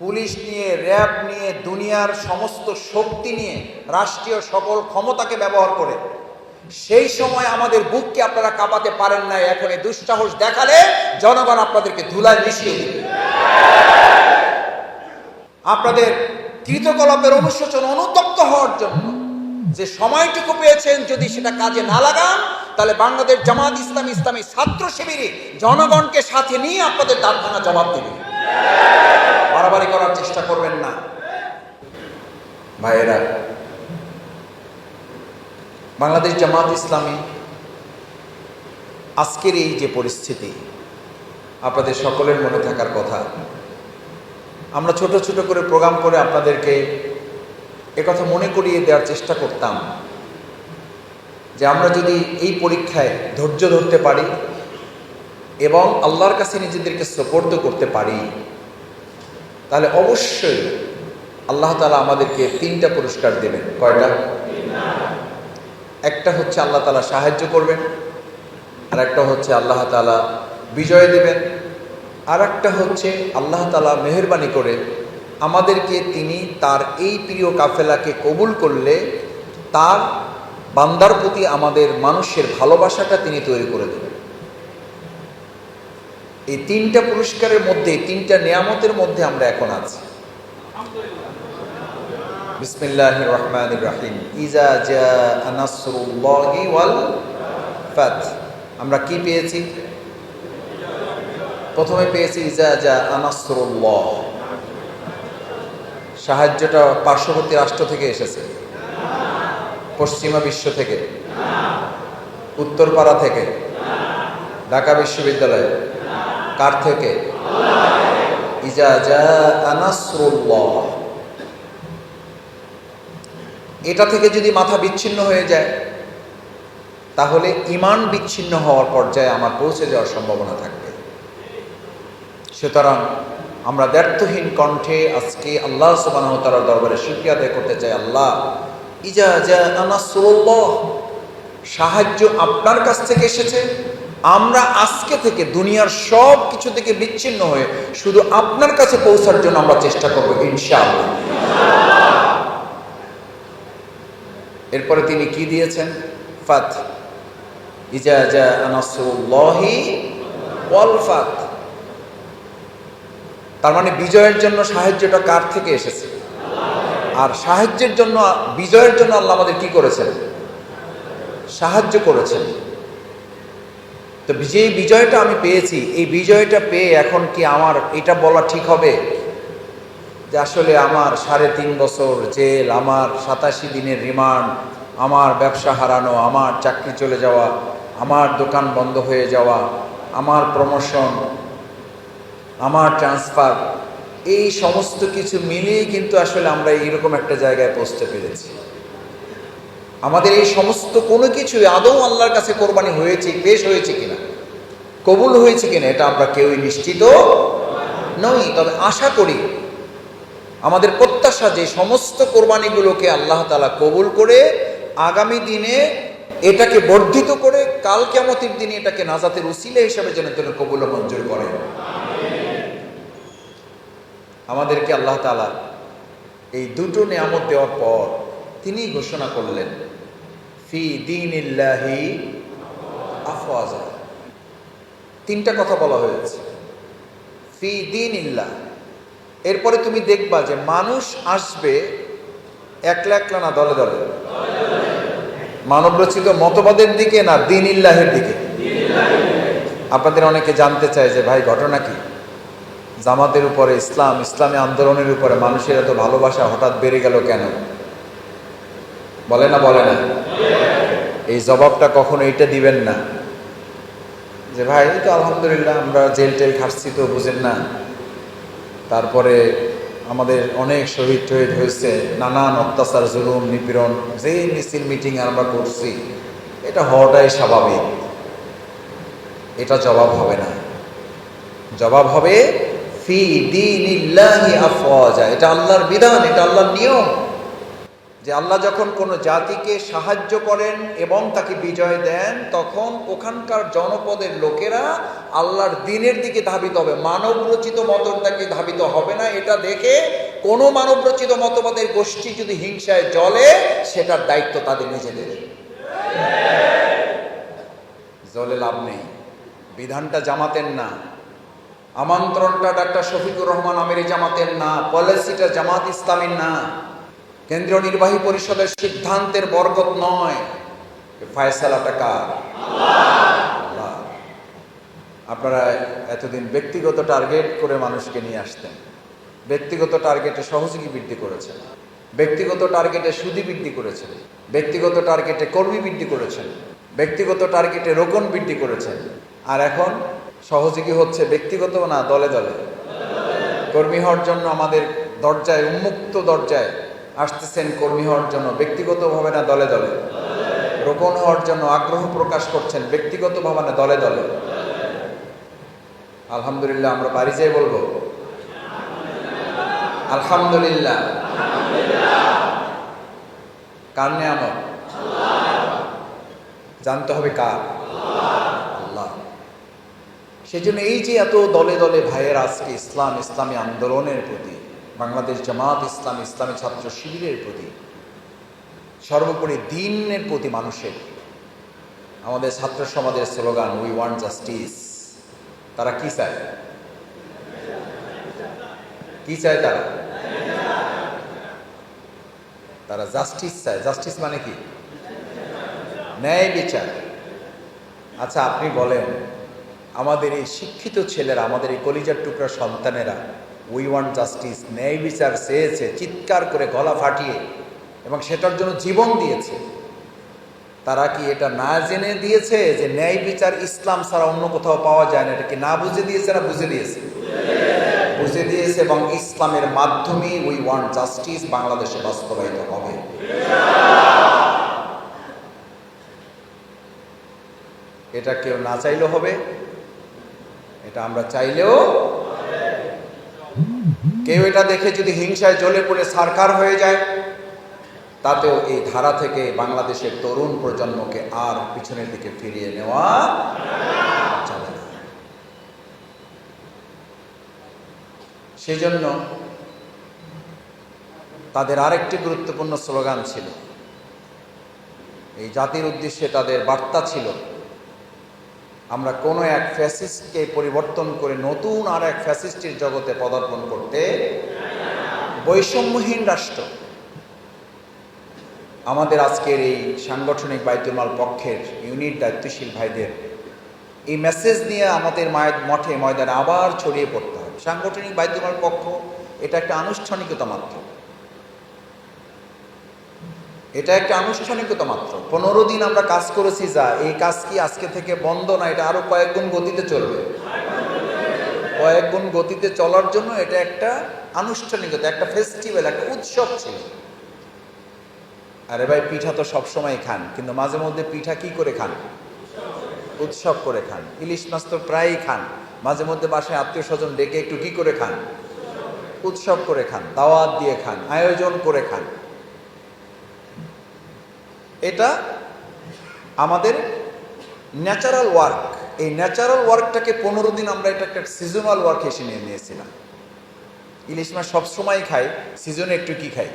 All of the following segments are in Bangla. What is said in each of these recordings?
পুলিশ নিয়ে, র্যাব নিয়ে, দুনিয়ার সমস্ত শক্তি নিয়ে, রাষ্ট্রীয় সকল ক্ষমতাকে ব্যবহার করে সেই সময় আমাদের বুককে আপনারা কাঁপাতে পারেন নাই। এখন এই দুঃসাহস দেখালে জনগণ আপনাদেরকে ধুলায় মিশিয়ে দেবে। আপনাদের কৃতকলাপের অনুশোচন অনুতপ্ত হওয়ার জন্য যে সময়টুকু পেয়েছেন, যদি সেটা কাজে না লাগান তাহলে বাংলাদেশ জামাত ইসলামী, ইসলামী ছাত্র শিবিরে জনগণকে সাথে নিয়ে আপনাদের দাঁত ভাঙা জবাব দেবে। বাড়াবাড়ি করার চেষ্টা করবেন না ভাইয়েরা। বাংলাদেশ জামাত ইসলামী আজকের এই যে পরিস্থিতি, আপনাদের সকলের মনে থাকার কথা। আমরা ছোট ছোট করে প্রোগ্রাম করে আপনাদেরকে একথা মনে করিয়ে দেওয়ার চেষ্টা করতাম যে আমরা যদি এই পরীক্ষায় ধৈর্য ধরতে পারি এবং আল্লাহর কাছে নিজেদেরকে সুপর্দ করতে পারি, তাহলে অবশ্যই আল্লাহ তাআলা আমাদেরকে 3টা পুরস্কার দেবেন। কয়টা? একটা হচ্ছে আল্লাহ তাআলা সাহায্য করবেন, আর একটা হচ্ছে আল্লাহ তাআলা বিজয় দেবেন, আর একটা হচ্ছে আল্লাহ তাআলা মেহেরবানি করে আমাদেরকে তিনি তার এই প্রিয় কাফেলাকে কবুল করলে তার বান্দার প্রতি আমাদের মানুষের ভালোবাসাটা তিনি তৈরি করে দেবেন। এই 3টা পুরস্কারের মধ্যে, 3টা নিয়ামতের মধ্যে আমরা এখন আছি। বিসমিল্লাহির রহমানির রহিম। ইজা জাআ নাসরুল্লাহি ওয়াল ফাত। আমরা কি পেয়েছি? প্রথমে পেয়েছি ইজা জাআ নাসরুল্লাহ। সাহায্যটা পার্শ্ববর্তী রাষ্ট্র থেকে এসেছে, পশ্চিমা বিশ্ব থেকে, উত্তরপাড়া থেকে, ঢাকা বিশ্ববিদ্যালয়, কার থেকে? ইজা জাআ নাসরুল্লাহ। এটা থেকে যদি মাথা বিচ্ছিন্ন হয়ে যায় তাহলে ঈমান বিচ্ছিন্ন হওয়ার পর্যায়ে আমার পৌঁছে যাওয়ার সম্ভাবনা থাকবে। সুতরাং আমরা ব্যর্থহীন কণ্ঠে আজকে আল্লাহ সুবহানাহু ওয়া তাআলার দরবারে শুকরিয়া আদায় করতে চাই। আল্লাহ, ইজা জাআ নাসরুল্লাহ, সাহায্য আপনার কাছ থেকে এসেছে। আমরা আজকে থেকে দুনিয়ার সব কিছু থেকে বিচ্ছিন্ন হয়ে শুধু আপনার কাছে পৌঁছার জন্য আমরা চেষ্টা করব ইনশাআল্লাহ। এরপরে তিনি কি দিয়েছেন? ফাত। ইজা জাআ নাসরুল্লাহি ওয়াল ফাত। তার মানে বিজয়ের জন্য সাহায্যটা কার থেকে এসেছে? আর সাহায্যের জন্য, বিজয়ের জন্য আল্লাহ আমাদের কি করেছেন? সাহায্য করেছেন। তো যে বিজয়টা আমি পেয়েছি, এই বিজয়টা পেয়ে এখন কি আমার এটা বলা ঠিক হবে যে আসলে আমার 3.5 বছর জেল, আমার 87 দিনের রিমান্ড, আমার ব্যবসা হারানো, আমার চাকরি চলে যাওয়া, আমার দোকান বন্ধ হয়ে যাওয়া, আমার প্রমোশন, আমার ট্রান্সফার, এই সমস্ত কিছু মিলিয়ে কিন্তু আসলে আমরা এইরকম একটা জায়গায় পৌঁছতে পেরেছি। আমাদের এই সমস্ত কোনো কিছু আদৌ আল্লাহর কাছে কোরবানি হয়েছে, পেশ হয়েছে কিনা, কবুল হয়েছে কিনা, এটা আমরা কেউই নিশ্চিত নই। তবে আশা করি, আমাদের প্রত্যাশা যে সমস্ত কোরবানিগুলোকে আল্লাহ তাআলা কবুল করে আগামী দিনে এটাকে বর্ধিত করে কাল কিয়ামতের দিনে এটাকে নাজাতের উসিলা হিসেবে যেন তিনি কবুল ও মঞ্জুর করেন। আমাদেরকে আল্লাহ তাআলা এই দুটো নিয়ামত দেওয়ার পর তিনি ঘোষণা করলেন, ফি দীনিল্লাহি আফওয়াজা। 3টা কথা বলা হয়েছে, ফি দীনিল্লাহ। এরপরে তুমি দেখবা যে মানুষ আসবে একলা একলা না দলে দলে, মানবরচিত মতবাদের দিকে না দীনিল্লাহের দিকে। আপনাদের অনেকে জানতে চায় যে ভাই ঘটনা কি, জামাতের উপরে, ইসলামী আন্দোলনের উপরে মানুষের এত ভালোবাসা হঠাৎ বেড়ে গেল কেন? বলে না? বলে না? এই জবাবটা কখনো এইটা দিবেন না যে ভাই এই তো আলহামদুলিল্লাহ আমরা জেল টেল খাটছি, তো বুঝেন না, তারপরে আমাদের অনেক শহীদ টহীদ হয়েছে, নানান অত্যাচার, জুলুম, নিপীড়ন, যে মিছিল মিটিং আমরা করছি, এটা হওয়াটাই স্বাভাবিক। এটা জবাব হবে না। জবাব হবে ফি দীনিল্লাহি আফওয়াজা। এটা আল্লাহর বিধান, এটা আল্লাহর নিয়ম যে আল্লাহ যখন কোনো জাতিকে সাহায্য করেন এবং তাকে বিজয় দেন, তখন ওখানকার জনপদের লোকেরা আল্লাহর দ্বীনের দিকে ধাবিত হবে, মানব রচিত মতটাকে ধাবিত হবে না। এটা দেখে কোনো মানব রচিত মতবাদের গোষ্ঠী যদি হিংসায় জ্বলে, সেটার দায়িত্ব তাদের নিজেদের। জ্বলে লাভ নেই। বিধানটা জামাতের না, আমন্ত্রণটা ডাক্তার শফিকুর রহমান আমিরি জামাতের না, পলিসিটা জামাত ইসলামীর না, কেন্দ্রীয় নির্বাহী পরিষদের সিদ্ধান্তের বরকত নয়, ফায়সালাটা কার? আল্লাহ। আপনারা এতদিন ব্যক্তিগত টার্গেট করে মানুষকে নিয়ে আসতেন, ব্যক্তিগত টার্গেটে সহযোগী বৃদ্ধি করেছেন, ব্যক্তিগত টার্গেটে সুদী বৃদ্ধি করেছেন, ব্যক্তিগত টার্গেটে কর্মী বৃদ্ধি করেছেন, ব্যক্তিগত টার্গেটে রোকন বৃদ্ধি করেছেন। আর এখন সহযোগী হচ্ছে ব্যক্তিগত না, দলে দলে। কর্মী হওয়ার জন্য আমাদের দরজায়, উন্মুক্ত দরজায় আসতেছেন কর্মী হওয়ার জন্য, ব্যক্তিগতভাবে না দলে দলে। রোপণ হওয়ার জন্য আগ্রহ প্রকাশ করছেন, ব্যক্তিগতভাবে না দলে দলে। আলহামদুলিল্লাহ। আমরা বাড়ি যেয়ে বলবো আলহামদুলিল্লাহ। কার নেয়ামত? জানতে হবে কার? আল্লাহ। সেজন্য এই যে এত দলে দলে ভাইয়ের আজকে ইসলাম, ইসলামী আন্দোলনের প্রতি, বাংলাদেশ জামাত ইসলাম, ইসলামী ছাত্র শিবিরের প্রতি, সর্বোপরি দ্বীনের প্রতি মানুষের, আমাদের ছাত্র সমাজের স্লোগান উই ওয়ান্ট জাস্টিস। তারা কি চায়? কি চায় তারা? তারা জাস্টিস চায়। জাস্টিস মানে কি? ন্যায় বিচার। আচ্ছা, আপনি বলেন, আমাদের এই শিক্ষিত ছেলেরা, আমাদের এই কলিজার টুকরা সন্তানেরা উই ওয়ান্ট জাস্টিস, ন্যায় বিচার চেয়েছে চিৎকার করে, গলা ফাটিয়ে, এবং সেটার জন্য জীবন দিয়েছে। তারা কি এটা না জেনে দিয়েছে যে ন্যায় বিচার ইসলাম ছাড়া অন্য কোথাও পাওয়া যায় না? এটা কি না বুঝে দিয়েছে না বুঝে দিয়েছে? বুঝে দিয়েছে। এবং ইসলামের মাধ্যমে উই ওয়ান্ট জাস্টিস বাংলাদেশে বাস্তবায়িত হবে। এটা কেউ না চাইলেও হবে, এটা আমরা চাইলেও। কেউ এটা দেখে যদি হিংসায় জ্বলে পড়ে সারকার হয়ে যায়, তাতেও এই ধারা থেকে বাংলাদেশের তরুণ প্রজন্মকে আর পিছনের দিকে ফিরিয়ে নেওয়া যাবে না। সেজন্য তাদের আরেকটি গুরুত্বপূর্ণ স্লোগান ছিল, এই জাতির উদ্দেশ্যে তাদের বার্তা ছিল, আমরা কোনো এক ফ্যাসিস্টকে পরিবর্তন করে নতুন আর এক ফ্যাসিস্টের জগতে পদার্পণ করতে, বৈষম্যহীন রাষ্ট্র। আমাদের আজকের এই সাংগঠনিক বাইতুল মাল পক্ষের ইউনিট দায়িত্বশীল ভাইদের এই মেসেজ নিয়ে আমাদের মঠে ময়দানে আবার ছড়িয়ে পড়তে হবে। সাংগঠনিক বাইতুল মাল পক্ষ এটা একটা আনুষ্ঠানিকতা মাত্র, এটা একটা আনুষ্ঠানিকতা মাত্র। 15 দিন আমরা কাজ করেছি, যা এই কাজ কি আজকে থেকে বন্ধ না, এটা আরো কয়েক গুণ গতিতে চলবে। কয়েক গুণ গতিতে চলার জন্য এটা একটা আনুষ্ঠানিকতা, একটা ফেস্টিভ্যাল, একটা উৎসব ছিল। আরে ভাই, পিঠা তো সবসময় খান, কিন্তু মাঝে মধ্যে পিঠা কি করে খান? উৎসব করে খান। ইলিশ মাছ তো প্রায়ই খান, মাঝে মধ্যে বাসায় আত্মীয় স্বজন ডেকে একটু কি করে খান? উৎসব করে খান, দাওয়াত দিয়ে খান, আয়োজন করে খান। এটা আমাদের ন্যাচারাল ওয়ার্ক। এই ন্যাচারাল ওয়ার্কটাকে 15 দিন আমরা এটা একটা সিজনাল ওয়ার্ক হিসেবে নিয়ে নিয়েছিলাম। ইলিশ মাছ সবসময় খাই, সিজনে একটু কি খাই?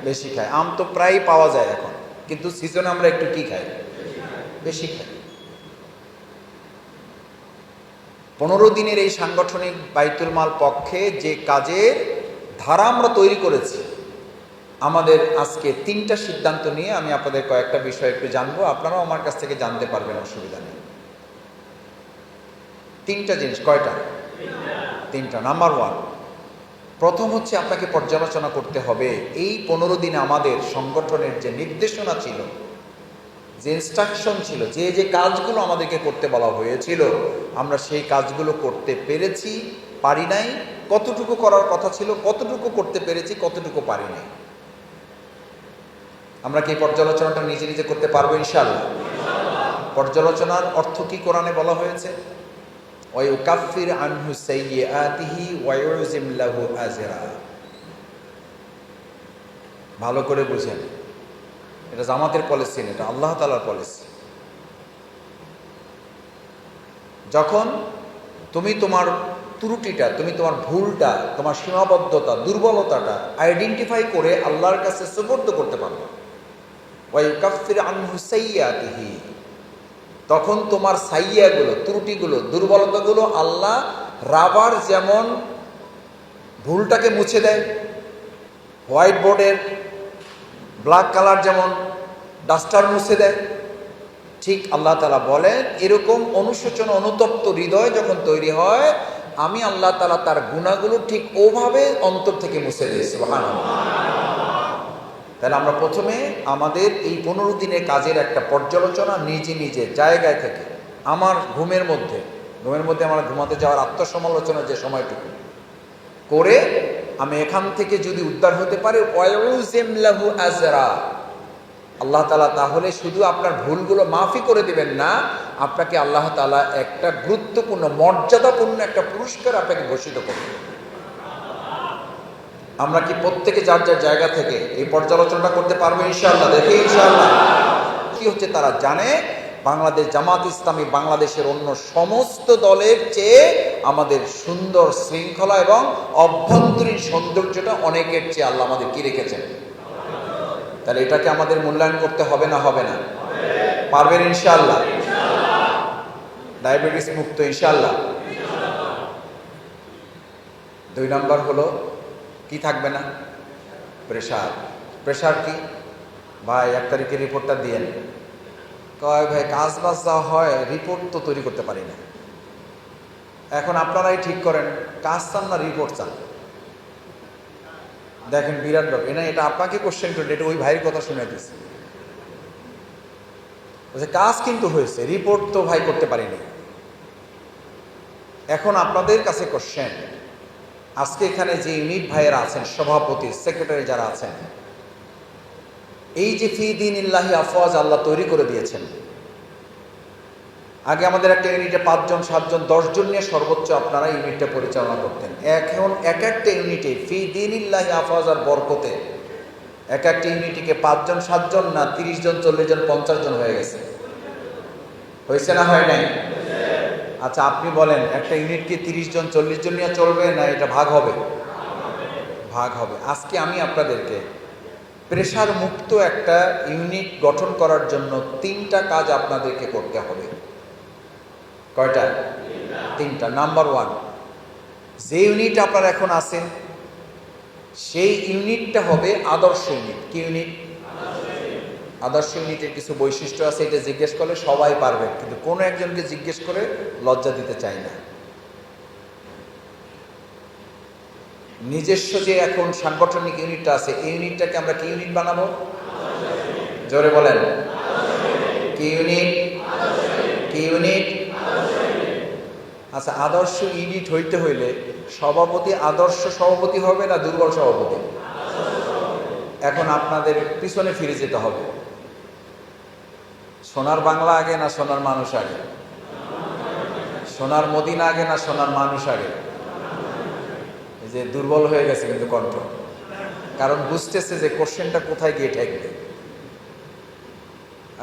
বেশি খাই। আম তো প্রায় পাওয়া যায় এখন, কিন্তু সিজনে আমরা একটু কি খাই? বেশি খাই। 15 দিনের এই সাংগঠনিক বাইতুল মাল পক্ষে যে কাজের ধারা আমরা তৈরি করেছি, আমাদের আজকে 3টা সিদ্ধান্ত নিয়ে আমি আপনাদের কয়েকটা বিষয় একটু জানবো, আপনারাও আমার কাছ থেকে জানতে পারবেন, অসুবিধা নেই। 3টা জিনিস। কয়টা? 3টা। নাম্বার 1, প্রথম হচ্ছে আপনাকে পর্যালোচনা করতে হবে এই 15 দিনে আমাদের সংগঠনের যে নির্দেশনা ছিল, যে ইনস্ট্রাকশন ছিল, যে যে কাজগুলো আমাদেরকে করতে বলা হয়েছিল, আমরা সেই কাজগুলো করতে পেরেছি, পারি নাই, কতটুকু করার কথা ছিল, কতটুকু করতে পেরেছি, কতটুকু পারি নাই। আমরা কি পর্যালোচনাটা নিজে নিজে করতে পারবো ইনশাআল্লাহ? পর্যালোচনার অর্থ কি কোরআনে বলা হয়েছে? ওয়ায়ুকাফির আনহু সাইয়্যাতিহি ওয়া ইউযিম লাহু আজরা। ভালো করে বুঝেন, এটা জামাতের পলিসি না, এটা আল্লাহ তাআলার পলিসি। যখন তুমি তোমার ত্রুটিটা, তুমি তোমার ভুলটা, তোমার সীমাবদ্ধতা, দুর্বলতাটা আইডেন্টিফাই করে আল্লাহর কাছে সুপর্দ করতে পারবে, ওয়ায়ুকাফির আনহু সাইয়্যাতিহি, তখন তোমার সাইয়্যাগুলো, ত্রুটিগুলো, দুর্বলতাগুলো আল্লাহ রাবার যেমন ভুলটাকে মুছে দেয়, হোয়াইট বোর্ডের ব্ল্যাক কালার যেমন ডাস্টার মুছে দেয়, ঠিক আল্লাহ তাআলা বলেন এরকম অনুশোচন অনুতপ্ত হৃদয় যখন তৈরি হয়, আমি আল্লাহ তাআলা তার গুনাহগুলো ঠিক ওভাবে অন্তর থেকে মুছে দিই। সুবহানাল্লাহ। তাহলে আমরা প্রথমে আমাদের এই 15 দিনের কাজের একটা পর্যালোচনা নিজে নিজে জায়গায় থেকে, আমার ঘুমের মধ্যে আমার ঘুমাতে যাওয়ার আত্মসমালোচনা যে সময়টুকু করে আমি এখান থেকে যদি উদ্ধার হতে পারি, ওয়ায়ুজিম লাহু আজরা, আল্লাহ তাআলা তাহলে শুধু আপনার ভুলগুলো মাফি করে দিবেন না, আপনাকে আল্লাহ তাআলা একটা গুরুত্বপূর্ণ মর্যাদাপূর্ণ একটা পুরস্কার আপনাকে ঘোষিত করবেন। আমরা কি প্রত্যেকে যার যার জায়গা থেকে এই পর্যালোচনাটা করতে পারবো ইনশাআল্লাহ? দেখি ইনশাআল্লাহ। কি হচ্ছে তারা জানে বাংলাদেশ জামাত ইসলামী বাংলাদেশের অন্য সমস্ত দলের চেয়ে আমাদের সুন্দর শৃঙ্খলা এবং অভ্যন্তরীণ সৌন্দর্যটা অনেকের চেয়ে আল্লাহ আমাদের কি রেখেছেন। তাহলে এটাকে আমাদের মূল্যায়ন করতে হবে না? হবে না? পারবেন ইনশাআল্লাহ? ডায়াবেটিস মুক্ত ইনশাআল্লাহ। 2 নাম্বার হলো কি থাকবে না? প্রেশার। প্রেশার কি ভাই? 1 তারিখে রিপোর্টটা দিয়েন। কয় ভাই কাজ বাজ যা হয় রিপোর্ট তো তৈরি করতে পারি না। এখন আপনারাই ঠিক করেন, কাজ চান না রিপোর্ট চান? দেখেন বিরাট ব্যাপার। এটা আপনাকে কোশ্চেন করে, এটা ওই ভাইয়ের কথা শুনে দিচ্ছে। কাজ কিন্তু হয়েছে, রিপোর্ট তো ভাই করতে পারিনি। এখন আপনাদের কাছে কোশ্চেন, আজকে এখানে যে ইউনিট ভাইয়েরা আছেন, সভাপতি, সেক্রেটারি যারা আছেন, এই যে ফি দীনিল্লাহি আফওয়াজ আল্লাহ তৈরি করে দিয়েছেন। আগে আমাদের একটা ইউনিটে 5 জন 7 জন 10 জন নিয়ে সর্বোচ্চ আপনারা ইউনিটটা পরিচালনা করতেন। এখন এক একটা ইউনিটে ফি দীনিল্লাহি আফওয়াজ আর বরকতে এক একটা ইউনিটিকে 5 জন 7 জন না 30 জন 40 জন 50 জন হয়ে গেছে। হয়েছে না হয় নাই? আচ্ছা আপনি বলেন, একটা ইউনিট কি 30 জন 40 জন নিয়ে চলবে না এটা ভাগ হবে? ভাগ হবে। আজকে আমি আপনাদেরকে প্রেশার মুক্ত একটা ইউনিট গঠন করার জন্য 3টা কাজ আপনাদেরকে করতে হবে। কয়টা? 3টা। নাম্বার 1, যে ইউনিট আপনার এখন আছে সেই ইউনিটটা হবে আদর্শ ইউনিট। কি ইউনিট? আদর্শ ইউনিটের কিছু বৈশিষ্ট্য আছে, এটা জিজ্ঞেস করলে সবাই পারবে, কিন্তু কোনো একজনকে জিজ্ঞেস করে লজ্জা দিতে চাই না। নিজস্ব যে এখন সাংগঠনিক ইউনিটটা আছে, এই ইউনিটটাকে আমরা কি ইউনিট বানাবো? জোরে বলেন, কি ইউনিট? কি ইউনিট? আচ্ছা, আদর্শ ইউনিট হইতে হইলে সভাপতি আদর্শ সভাপতি হবে না দুর্বল সভাপতি? এখন আপনাদের পিছনে ফিরে যেতে হবে। সোনার বাংলা আগে না সোনার মানুষ আগে? সোনার মদিনা আগে না সোনার মানুষ আগে? এই যে দুর্বল হয়ে গেছে কিন্তু কণ্ঠ, কারণ বুঝতেছে যে কোশ্চেনটা কোথায় গিয়ে ঠেকবে।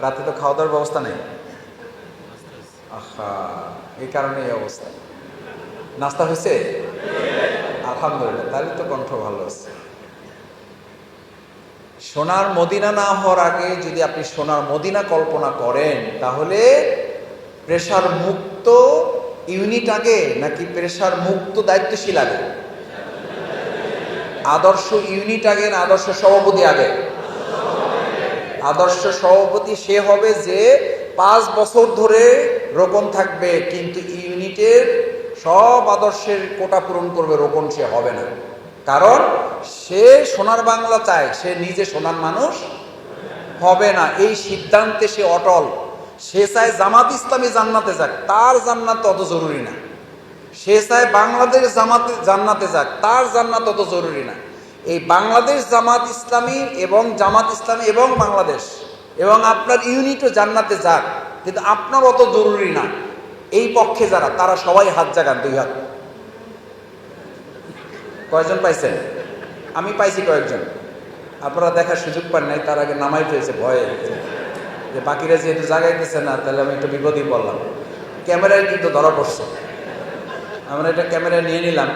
রাতে তো খাওয়া দাওয়ার ব্যবস্থা নেই। আহা, এই কারণে এই অবস্থা। নাস্তা হয়েছে? আলহামদুলিল্লাহ, তাহলে তো কণ্ঠ ভালো আছে। সোনার মদিনা না হওয়ার আগে যদি আপনি সোনার মদিনা কল্পনা করেন, তাহলে প্রেশার মুক্ত ইউনিট আগে নাকি প্রেশার মুক্ত দায়িত্বশীল আগে? আদর্শ ইউনিট আগে না আদর্শ সভাপতি আগে? আদর্শ সভাপতি সে হবে যে 5 বছর ধরে রোকন থাকবে, কিন্তু ইউনিটের সব আদর্শের কোটা পূরণ করবে, রোকন সে হবে না। কারণ সে সোনার বাংলা চায়, সে নিজে সোনার মানুষ হবে না, এই সিদ্ধান্তে সে অটল। সে চায় জামাত ইসলামী জান্নাতে যাক, তার জান্নাত অত জরুরি না। সে চায় বাংলাদেশ জামাতে জান্নাতে যাক, তার জান্নাত অত জরুরি না। এই বাংলাদেশ জামাত ইসলামী এবং জামাত ইসলামী এবং বাংলাদেশ এবং আপনার ইউনিটও জান্নাতে যাক, কিন্তু আপনার অত জরুরি না। এই পক্ষে যারা, তারা সবাই হাত জাগান, 2 হাত। কয়জন পাইছেন? আমি পাইছি কয়েকজন। আপনারা দেখার সুযোগ পান নাই, তার আগে নামাই ফেলছে ভয়ে, যে বাকিরা যেহেতু জাগাইতেছে না তাহলে আমি একটু বিপদেই পড়লাম। ক্যামেরায় কিন্তু ধরা পড়ছে, আমরা এটা ক্যামেরায় নিয়ে নিলাম,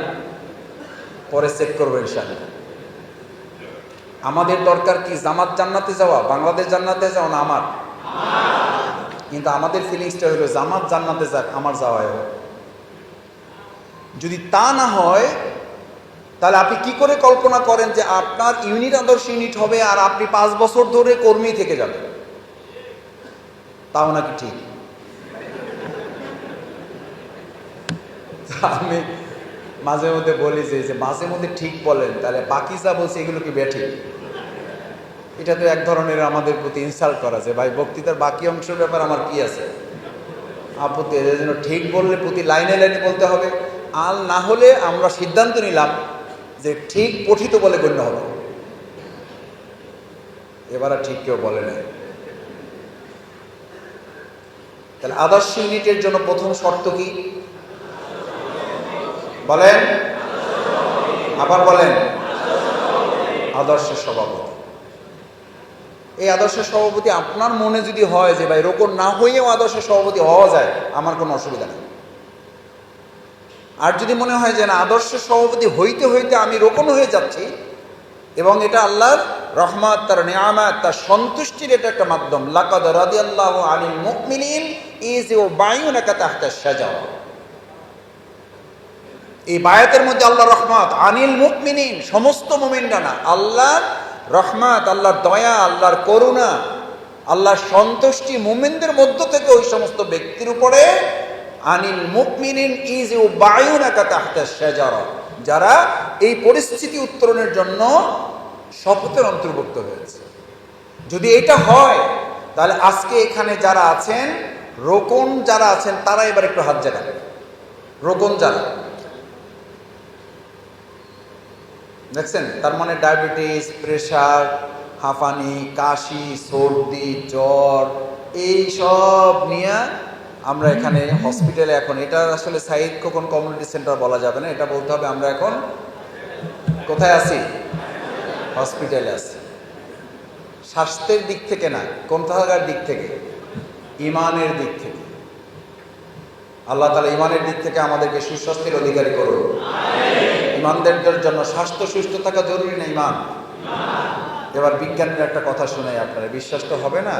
পরে চেক করবো ইনশাআল্লাহ। আমাদের দরকার কি জামাত জান্নাতে যাওয়া, বাংলাদেশ জান্নাতে যাওয়া না আমার? কিন্তু আমাদের ফিলিংসটা হলো জামাত জান্নাতে যাক, আমার যাওয়া হোক। যদি তা না হয় তাহলে আপনি কি করে কল্পনা করেন যে আপনার ইউনিট আদর্শ ইউনিট হবে আর আপনি 5 বছর ধরে কর্মী থেকে যাবেন? তাও নাকি ঠিক? আমি মাঝে মধ্যে বলি যে মাঝে মধ্যে ঠিক বলেন, তাহলে বাকি যা বলছে এগুলো কি ব্যাঠিক? এটা তো এক ধরনের আমাদের প্রতি ইনসাল্ট করা, যে ভাই বক্তৃতার বাকি অংশের ব্যাপার আমার কি আছে আপত্তি? এর জন্য ঠিক বললে প্রতি লাইনে লাইনে বলতে হবে, আর না হলে আমরা সিদ্ধান্ত নিলাম যে ঠিক পঠিত বলে গণ্য হবে। এবার আর ঠিক কেউ বলে না। তাহলে আদর্শ ইউনিটের জন্য প্রথম শর্ত কি বলেন? আবার বলেন। আদর্শ সভাপতি। এই আদর্শ সভাপতি আপনার মনে যদি হয় যে ভাই রোকন না হইয়েও আদর্শ সভাপতি হওয়া যায়, আমার কোনো অসুবিধা নেই। আর যদি মনে হয় যে না, আদর্শ সভাপতি হইতে হইতে আমি রোকন হয়ে যাচ্ছি এবং এটা আল্লাহর রহমত, তার নিয়ামত, তার সন্তুষ্টির এটা একটা মাধ্যম, লাকাদ রাদিয়াল্লাহু আনিল মুমিনিন ইয ইউবাইউনাকা তাহতা শাজারা, এই বায়াতের মধ্যে আল্লাহর রহমত, আনিল মুমিনিন সমস্ত মুমিনরা না, আল্লাহর রহমত, আল্লাহর দয়া, আল্লাহর করুণা, আল্লাহর সন্তুষ্টি মুমিনদের মধ্য থেকে ওই সমস্ত ব্যক্তির উপরে, আনিল মুমিনিন ইয ইউবাইউনাকা তাহতা শাজারা, যারা এই পরিস্থিতি উত্তরণের জন্য শপথের অন্তর্ভুক্ত হয়েছে। যদি এটা হয় তাহলে আজকে এখানে যারা আছেন রোকন যারা আছেন তারা এবার একটু হাত জাগান। রোকন যারা দেখছেন, তার মানে ডায়াবেটিস, প্রেশার, হাঁফানি, কাশি, সর্দি, জ্বর, এই সব নিয়ে আমরা এখানে হসপিটালে, এখন এটা আসলে সাইদ খোকন কমিউনিটি সেন্টার বলা যাবে না, এটা বলতে হবে আমরা এখন কোথায় আছি? হসপিটালে আছি। স্বাস্থ্যের দিক থেকে না, কোন থাকার দিক থেকে? ইমানের দিক থেকে। আল্লাহ তাআলা ইমানের দিক থেকে আমাদেরকে সুস্বাস্থ্যের অধিকারী করুন। ইমানদারদের জন্য স্বাস্থ্য সুস্থ থাকা জরুরি না? ইমান। এবার বিজ্ঞানের একটা কথা শোনাই, আপনারা বিশ্বাস তো হবে না,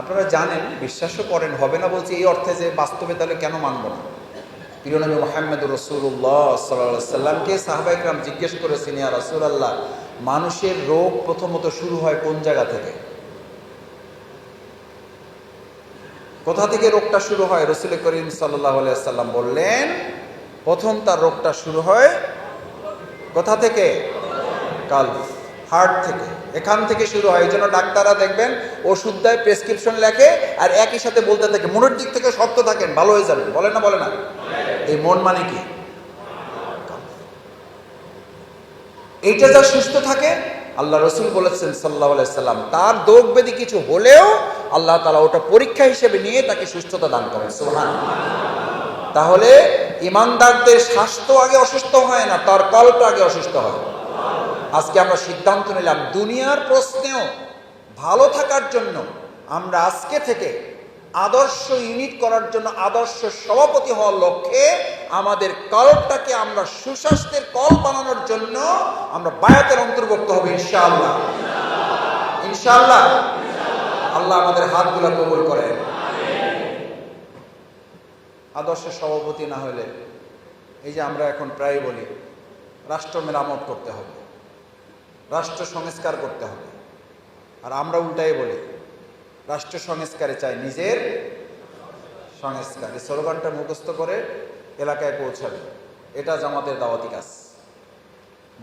আপনারা জানেন, বিশ্বাসও করেন, হবে না বলছি এই অর্থে যে বাস্তবে তাহলে কেন মানব না। প্রিয় নবী মুহাম্মদুর রাসূলুল্লাহ সাল্লাল্লাহু আলাইহি সাল্লামকে সাহাবায়ে কেরাম জিজ্ঞেস করেছেন, ইয়া রাসূলুল্লাহ, মানুষের রোগ প্রথমত শুরু হয় কোন জায়গা থেকে? কোথা থেকে রোগটা শুরু হয়? রাসূল করিম সাল্লাল্লাহু আলাইহি সাল্লাম বললেন, প্রথম তার রোগটা শুরু হয় কোথা থেকে? কাল্ব, হার্ট থেকে, এখান থেকে শুরু হয়। এই জন্য ডাক্তাররা দেখবেন ওষুধ দেয়, প্রেসক্রিপশন লেখে, আর একই সাথে বলতে থাকে মনের দিক থেকে শক্ত থাকেন, ভালো হয়ে যাবেন। বলে না? বলে না? এই মন মানে কি? এইটা যা সুস্থ থাকে, আল্লাহ রসুল বলেছেন সাল্লাল্লাহু আলাইহি সাল্লাম, তার দোগ ব্যাধি কিছু হলেও আল্লাহ তাআলা ওটা পরীক্ষা হিসেবে নিয়ে তাকে সুস্থতা দান করেন। সুবহানাল্লাহ। তাহলে ইমানদারদের স্বাস্থ্য আগে অসুস্থ হয় না, তার কল্প আগে অসুস্থ হয়। আজকে আমরা সিদ্ধান্ত নিলাম দুনিয়ার প্রশ্নেও ভালো থাকার জন্য আমরা আজকে থেকে আদর্শ ইউনিট করার জন্য, আদর্শ সভাপতি হওয়ার লক্ষ্যে আমাদের কল্পটাকে আমরা সুস্বাস্থ্যের কল বানানোর জন্য আমরা বায়াতের অন্তর্ভুক্ত হবে ইনশাআল্লাহ। ইনশাআল্লাহ। আল্লাহ আমাদের হাতগুলো কবুল করেন। আদর্শ সভাপতি না হলে, এই যে আমরা এখন প্রায় বলি রাষ্ট্র মেরামত করতে হবে, রাষ্ট্র সংস্কার করতে হবে, আর আমরা উল্টাই বলি রাষ্ট্র সংস্কারে চাই নিজের সংস্কার। এই স্লোগানটা মুখস্থ করে এলাকায় পৌঁছাবে, এটা জামাতের দাওয়াতি কাজ।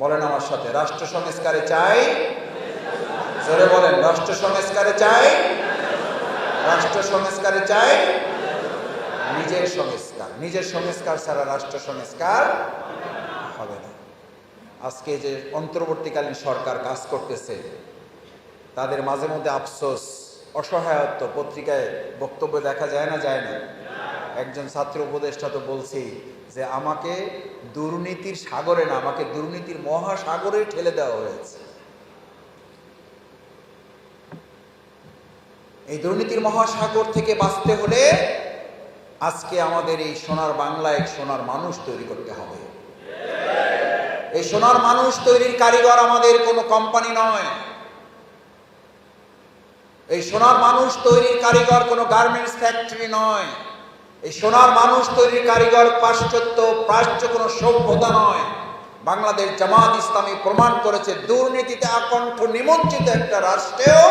বলেন আমার সাথে, রাষ্ট্র সংস্কারে চাই, জোরে বলেন, রাষ্ট্র সংস্কারে চাই, রাষ্ট্র সংস্কারে চাই নিজের সংস্কার। নিজের সংস্কার ছাড়া রাষ্ট্র সংস্কার হবে না। আজকে যে অন্তর্বর্তীকালীন সরকার কাজ করতেছে, তাদের মাঝে মধ্যে আফসোস, অসহায়ত্ব, পত্রিকায় বক্তব্য দেখা যায় না? যায় না? একজন ছাত্র উপদেষ্টা তো বলছি যে আমাকে দুর্নীতির সাগরে না, আমাকে দুর্নীতির মহাসাগরে ঠেলে দেওয়া হয়েছে। এই দুর্নীতির মহাসাগর থেকে বাঁচতে হলে আজকে আমাদের এই সোনার বাংলায় সোনার মানুষ তৈরি করতে হবে। এই সোনার মানুষ তৈরির কারিগর আমাদের কোনো কোম্পানি নয়। এই সোনার মানুষ তৈরির কারিগর কোনো গার্মেন্টস ফ্যাক্টরি নয়। এই সোনার মানুষ তৈরির কারিগর পাশ্চাত্য প্রাচ্য কোনো সভ্যতা নয়। বাংলাদেশ জামাত ইসলামী প্রমাণ করেছে দুর্নীতিতে আকণ্ঠ নিমজ্জিত একটা রাষ্ট্রেও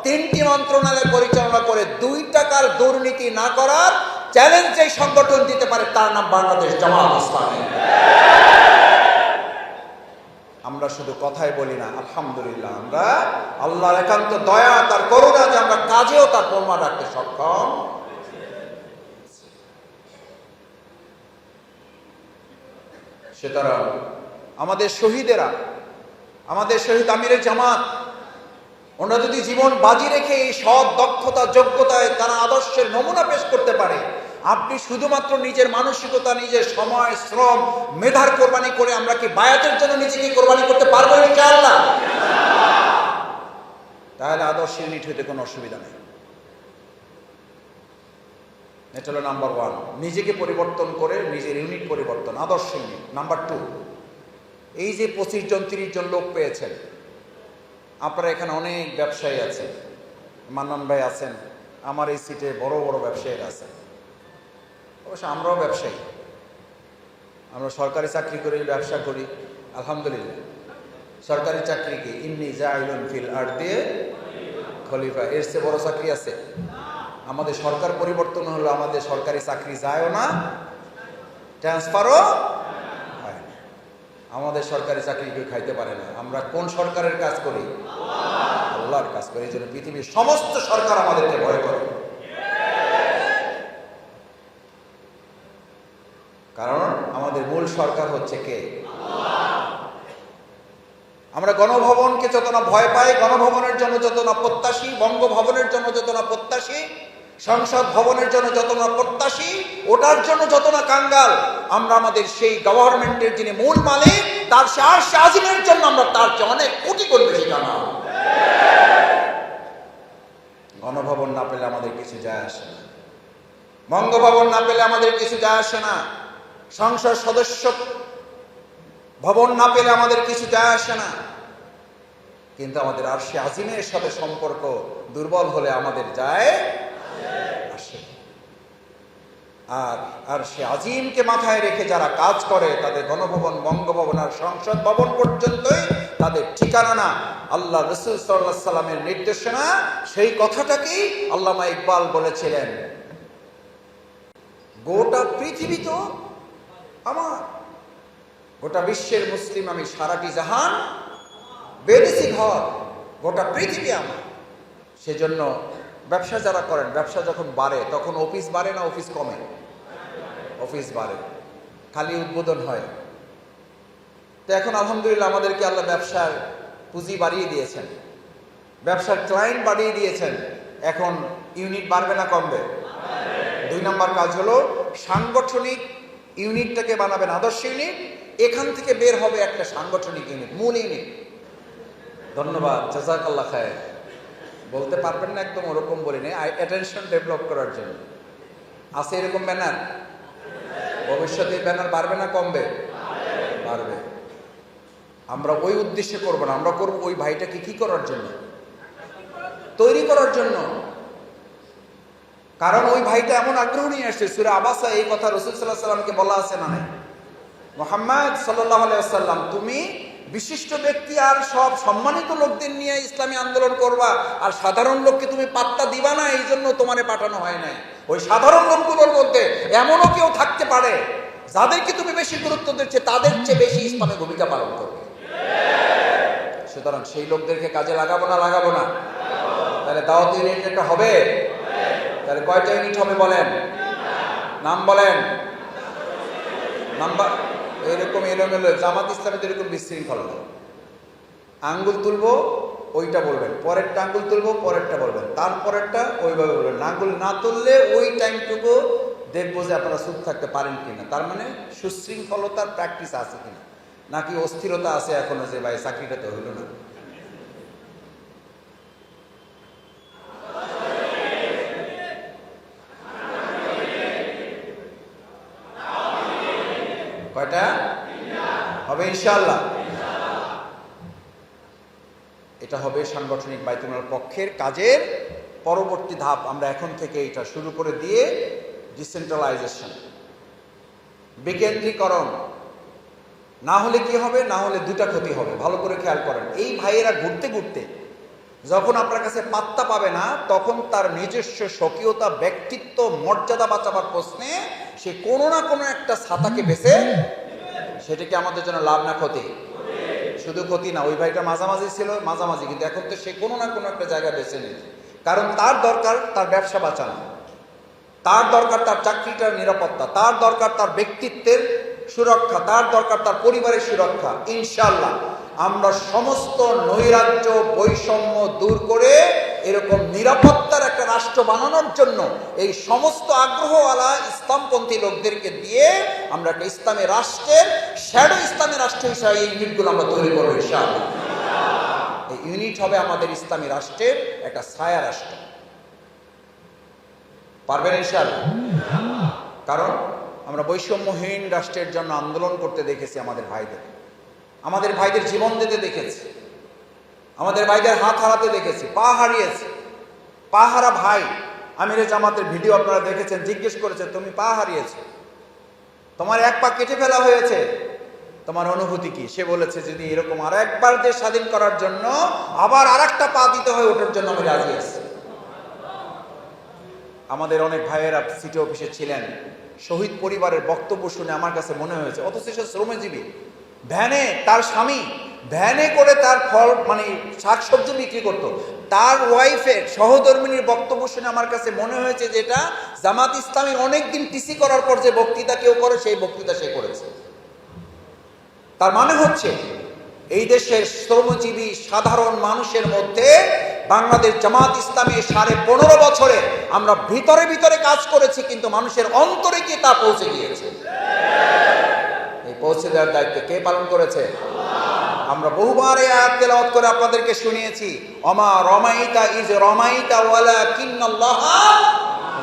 3টি মন্ত্রণালয় পরিচালনা করে 2 টাকার দুর্নীতি না করার চ্যালেঞ্জ যে সংগঠন দিতে পারে তার নাম বাংলাদেশ জামাত ইসলামী। আমরা শুধু কথাই বলি না, আলহামদুলিল্লাহ আমরা আল্লাহর একান্ত দয়া তার করুণা যে আমরা কাজেও তার প্রমাণ রাখতে সক্ষম। সুতরাং আমাদের শহীদেরা, আমাদের শহীদ আমিরে জামাত, ওনারা যদি জীবন বাজি রেখে এই সৎ দক্ষতা যোগ্যতায় তারা আদর্শের নমুনা পেশ করতে পারে, আপনি শুধুমাত্র নিজের মানসিকতা, নিজের সময়, শ্রম, মেধার কোরবানি করে আমরা কি বায়াতের জন্য নিজেকে কোরবানি করতে পারবো ইনশাআল্লাহ? তাহলে আদর্শ ইউনিট হইতে কোনো অসুবিধা নেই। এটা হলো নাম্বার 1, নিজেকে পরিবর্তন করে নিজের ইউনিট পরিবর্তন, আদর্শ ইউনিট। নাম্বার 2, এই যে 25 জন 30 জন লোক পেয়েছেন, আপনারা এখানে অনেক ব্যবসায়ী আছেন, মান্নান ভাই আছেন, আমার এই সিটে বড় বড় ব্যবসায়ীরা আছেন। অবশ্য আমরাও ব্যবসায়ী, আমরা সরকারি চাকরি করি, ব্যবসা করি, আলহামদুলিল্লাহ। সরকারি চাকরি কি ইন্নী জাইলুন ফিল আরদি খলিফা, এর চেয়ে বড় চাকরি আছে? আমাদের সরকার পরিবর্তন হলো, আমাদের সরকারি চাকরি যায়ও না, ট্রান্সফারও হয় না। আমাদের সরকারি চাকরি কেউ খাইতে পারে না। আমরা কোন সরকারের কাজ করি? আল্লাহর কাজ করি। এই জন্য পৃথিবীর সমস্ত সরকার আমাদেরকে ভয় করে, কারণ আমাদের মূল সরকার হচ্ছে কে? আমরা গণভবনকে যত না ভয় পাই, গণভবনের জন্য যত না প্রত্যাশী, বঙ্গভবনের জন্য যত না প্রত্যাশী, সংসদ ভবনের জন্য যত না প্রত্যাশী, ওটার জন্য যত না কাঙ্গাল, আমরা আমাদের সেই গভর্নমেন্টের যিনি মূল মালিক তার আরশে আজিমের জন্য আমরা তার চেয়ে অনেক কোটি গুণ বেশি জানা। গণভবন না পেলে আমাদের কিছু যায় আসে না, বঙ্গভবন না পেলে আমাদের কিছু যায় আসে না, সংসদ সদস্য ভবন না পেলে আমাদের কিছু যায় আসে না। কিন্তু আমাদের আরশে আজিমের সাথে সম্পর্ক দুর্বল হলে আমাদের যায় আসে। আর আরশে আজিমকে মাথায় রেখে যারা কাজ করে তাদের গণভবন, বঙ্গভবন আর সংসদ ভবন পর্যন্তই তাদের ঠিকানা না। আল্লাহ রাসূল সাল্লাল্লাহু আলাইহি সাল্লামের নির্দেশনা, সেই কথাটাকেই আল্লামা ইকবাল বলেছিলেন, গোটা পৃথিবী তো আমার, গোটা বিশ্বের মুসলিম আমি, সারাটি জাহান বেদেশি ঘর, গোটা পৃথিবী আমার। সেজন্য ব্যবসা যারা করেন, ব্যবসা যখন বাড়ে তখন অফিস বাড়ে না অফিস কমে? অফিস বাড়ে, খালি উদ্বোধন হয়। তো এখন আলহামদুলিল্লাহ আমাদেরকে আল্লাহ ব্যবসার পুঁজি বাড়িয়ে দিয়েছেন, ব্যবসার ক্লায়েন্ট বাড়িয়ে দিয়েছেন। এখন ইউনিট বাড়বে না কমবে? 2 নম্বর কাজ হলো সাংগঠনিক ইউনিটটাকে বানাবেন আদর্শ ইউনিট, এখান থেকে বের হবে একটা সাংগঠনিক ইউনিট, মূল ইউনিট। ধন্যবাদ, জাযাকাল্লাহ খায়ের। বলতে পারবেন না একদম ওরকম বলি না, অ্যাটেনশন ডেভেলপ করার জন্য আছে এরকম ব্যানার। ভবিষ্যতে এই ব্যানার বাড়বে না কমবে? বাড়বে। আমরা ওই উদ্দেশ্যে করবো না, আমরা করবো ওই ভাইটাকে কি করার জন্য? তৈরি করার জন্য। কারণ ওই ভাইটা এমন আগ্রহ নিয়ে আসছে। সূরা আবাসা এই কথা রাসূল সাল্লাল্লাহু আলাইহি ওয়াসাল্লামকে বলা আছে না নাই? মুহাম্মদ সাল্লাল্লাহু আলাইহি ওয়াসাল্লাম, তুমি বিশিষ্ট ব্যক্তি আর সব সম্মানিত লোকদের নিয়ে ইসলামী আন্দোলন করবা, আর সাধারণ লোককে তুমি পাত্তা দিবা না, এই জন্য তোমারে পাঠানো হয় নাই। ওই সাধারণ লোকগুলোর মধ্যে এমনও কেউ থাকতে পারে যাদেরকে তুমি বেশি গুরুত্ব দিচ্ছ, তাদের চেয়ে বেশি ইসলামে ভূমিকা পালন করবে। সুতরাং সেই লোকদেরকে কাজে লাগাবো না লাগাবো না? তাহলে দাওয়াত ইউনিট একটা হবে। তাহলে কয়টা ইউনিট হবে বলেন? নাম বলেন। নাম্বার এরকম এলোমেলো, জামাত ইসলামে এরকম বিশৃঙ্খলা। আঙ্গুল তুলবো ওইটা বলবেন, পরেরটা আঙ্গুল তুলবো পরেরটা বলবেন, তারপরেরটা ওইভাবে বলবেন। আঙ্গুল না তুললে ওই টাইমটুকু দেখবো যে আপনারা চুপ থাকতে পারেন কিনা, তার মানে সুশৃঙ্খলতার প্র্যাকটিস আছে কিনা, নাকি অস্থিরতা আছে এখনো যে ভাই চাকরিটা তো হইল না। ইনশাআল্লাহ? এটা হবে সাংগঠনিক বাইতুল মালের পক্ষের কাজের পরবর্তী ধাপ। আমরা এখন থেকে এটা শুরু করে দিয়ে ডিসেন্ট্রালাইজেশন, বিকেন্দ্রীকরণ। না হলে কি হবে? না হলে দুটা ক্ষতি হবে। ভালো করে খেয়াল করেন, এই ভাইয়েরা ঘুরতে ঘুরতে যখন আপনার কাছে পাত্তা পাবে না, তখন তার নিজস্ব স্বকীয়তা, ব্যক্তিত্ব, মর্যাদা বাঁচাবার প্রশ্নে সে কোনো না কোনো একটা ছাতাকে বেছে, সেটা কি আমাদের জন্য লাভ না ক্ষতি? শুধু ক্ষতি না, ওই ভাইটা মাঝামাঝি ছিল, মাঝামাঝি, কিন্তু এখন তো সে কোনো না কোনো একটা জায়গা বেছে নিয়েছে। কারণ তার দরকার তার ব্যবসা বাঁচানো, তার দরকার তার চাকরিটার নিরাপত্তা, তার দরকার তার ব্যক্তিত্বের সুরক্ষা, তার দরকার তার পরিবারের সুরক্ষা। ইনশাআল্লাহ আমরা সমস্ত নৈরাজ্য, বৈষম্য দূর করে এরকম নিরাপত্তার একটা রাষ্ট্র বানানোর জন্য এই সমস্ত আগ্রহওয়ালা ইসলামপন্থী লোকদেরকে দিয়ে আমরা একটা ইসলামী রাষ্ট্রের, শ্যাডো ইসলামী রাষ্ট্র হিসাবে এই ইউনিটগুলো আমরা তৈরি করবো ইনশাআল্লাহ। এই ইউনিট হবে আমাদের ইসলামী রাষ্ট্রের একটা ছায়া রাষ্ট্র। পারবেন ইনশাআল্লাহ? কারণ আমরা বৈষম্যহীন রাষ্ট্রের জন্য আন্দোলন করতে দেখেছি আমাদের ভাইদের জীবন দিতে দেখেছি, আমাদের ভাইদের হাত হারাতে দেখেছি, পা হারিয়েছে। পা হারা ভাই আমিরে জামাতের ভিডিও আপনারা দেখেছেন, জিজ্ঞেস করেছে তুমি পা হারিয়েছ, তোমার এক পা কেটে ফেলা হয়েছে, তোমার অনুভূতি কি? সে বলেছে যদি এরকম আর একবার দেশ স্বাধীন করার জন্য আবার আর একটা পা দিতে হয়, ওটার জন্য আমি রাজি আছি। আমাদের অনেক ভাইয়েরা সিটি অফিসে ছিলেন, শহীদ পরিবারের বক্তব্য শুনে আমার কাছে মনে হয়েছে, অথচ সে শ্রমজীবী, ভ্যানে তার স্বামী ভ্যানে করে তার ফল মানে শাকসবজি বিক্রি করত, তার ওয়াইফের সহধর্মিনীর বক্তব্য শুনে আমার কাছে মনে হয়েছে যে এটা জামাত ইসলামের অনেকদিন টিসি করার পর যে বক্তৃতা কেউ করে, সেই বক্তৃতা সে করেছে। তার মানে হচ্ছে এই দেশের শ্রমজীবী সাধারণ মানুষের মধ্যে বাংলাদেশ জামাত ইসলামী 15.5 বছরে আমরা ভিতরে ভিতরে কাজ করেছি, কিন্তু মানুষের অন্তরে কি তা পৌঁছে গিয়েছে? এই পৌঁছে দেওয়ার দায়িত্ব কে পালন করেছে? আমরা বহুবার এই আয়াত তেলাওয়াত করে আপনাদেরকে শুনিয়েছি, অমা রমাইতা ইজ রমাইতা ওয়ালাকিন্নাল্লাহ